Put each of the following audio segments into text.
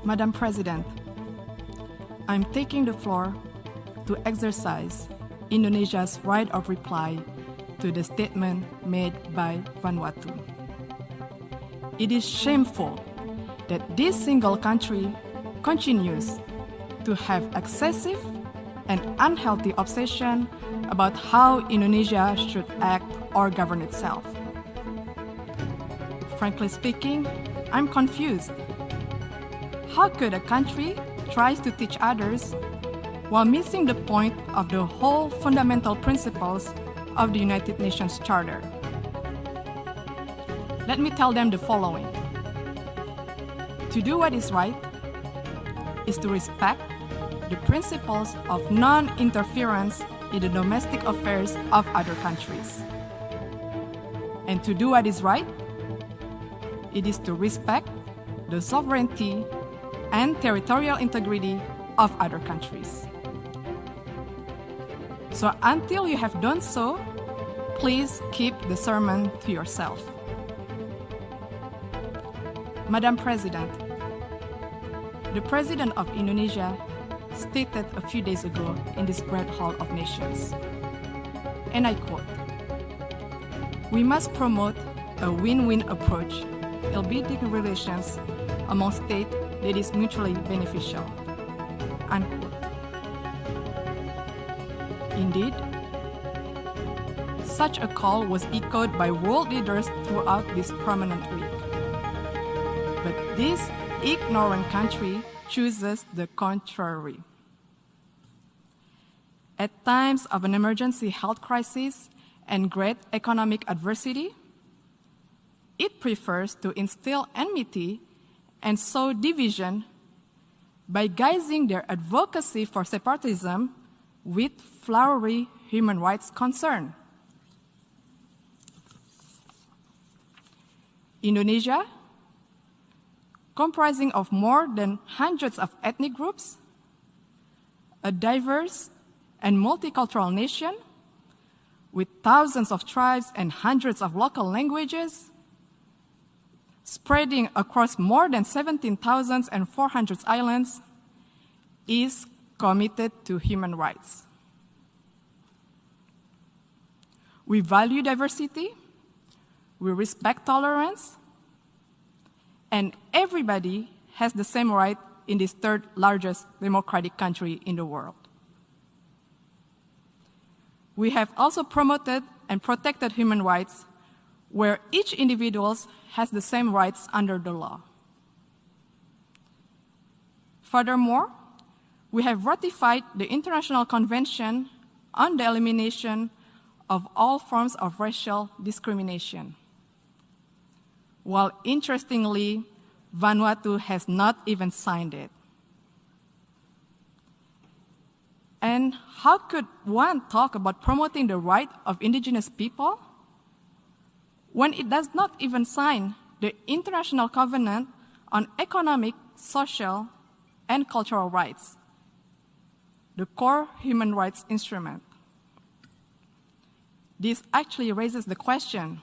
Madam President, I'm taking the floor to exercise Indonesia's right of reply to the statement made by Vanuatu. It is shameful that this single country continues to have excessive and unhealthy obsession about how Indonesia should act or govern itself. Frankly speaking, I'm confused. How could a country try to teach others while missing the point of the whole fundamental principles of the United Nations Charter? Let me tell them the following. To do what is right is to respect the principles of non-interference in the domestic affairs of other countries. And to do what is right, it is to respect the sovereignty and territorial integrity of other countries. So until you have done so, please keep the sermon to yourself. Madam President, the President of Indonesia stated a few days ago in this great hall of nations, and I quote, "We must promote a win-win approach in building relations among states that is mutually beneficial," unquote. Indeed, such a call was echoed by world leaders throughout this prominent week. But this ignorant country chooses the contrary. At times of an emergency health crisis and great economic adversity, it prefers to instill enmity and sow division by guising their advocacy for separatism with flowery human rights concern. Indonesia, comprising of more than hundreds of ethnic groups, a diverse and multicultural nation with thousands of tribes and hundreds of local languages, spreading across more than 17,400 islands, is committed to human rights. We value diversity, we respect tolerance, and everybody has the same right in this third largest democratic country in the world. We have also promoted and protected human rights where each individual has the same rights under the law. Furthermore, we have ratified the International Convention on the Elimination of All Forms of Racial Discrimination, while interestingly, Vanuatu has not even signed it. And how could one talk about promoting the right of indigenous people when it does not even sign the International Covenant on Economic, Social, and Cultural Rights, the core human rights instrument? This actually raises the question,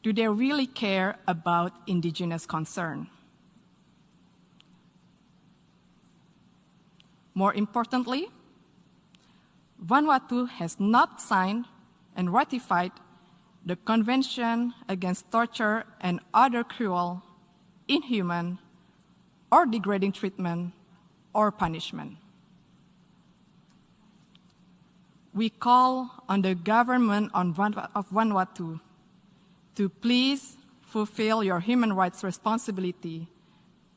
do they really care about indigenous concern? More importantly, Vanuatu has not signed and ratified the Convention Against Torture and Other Cruel, Inhuman, or Degrading Treatment or Punishment. We call on the government of Vanuatu to please fulfill your human rights responsibility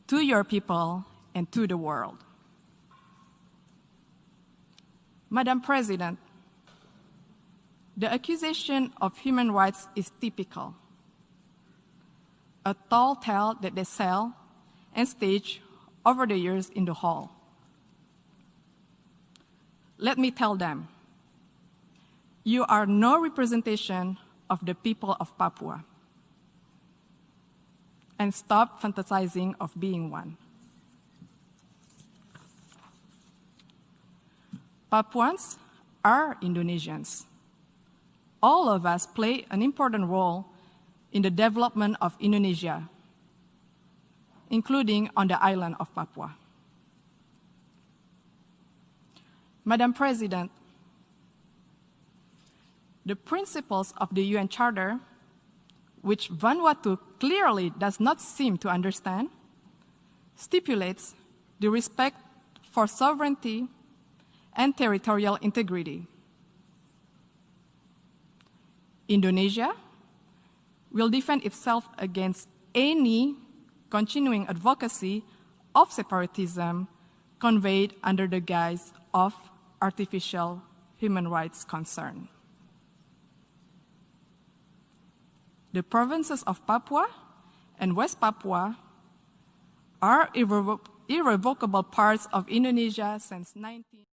to your people and to the world. Madam President, the accusation of human rights is typical, a tall tale that they sell and stage over the years in the hall. Let me tell them, you are no representation of the people of Papua, and stop fantasizing of being one. Papuans are Indonesians. All of us play an important role in the development of Indonesia. including on the island of Papua. Madam President, the principles of the UN Charter, which Vanuatu clearly does not seem to understand, stipulates the respect for sovereignty and territorial integrity. Indonesia will defend itself against any continuing advocacy of separatism conveyed under the guise of artificial human rights concern. The provinces of Papua and West Papua are irrevocable parts of Indonesia since 19...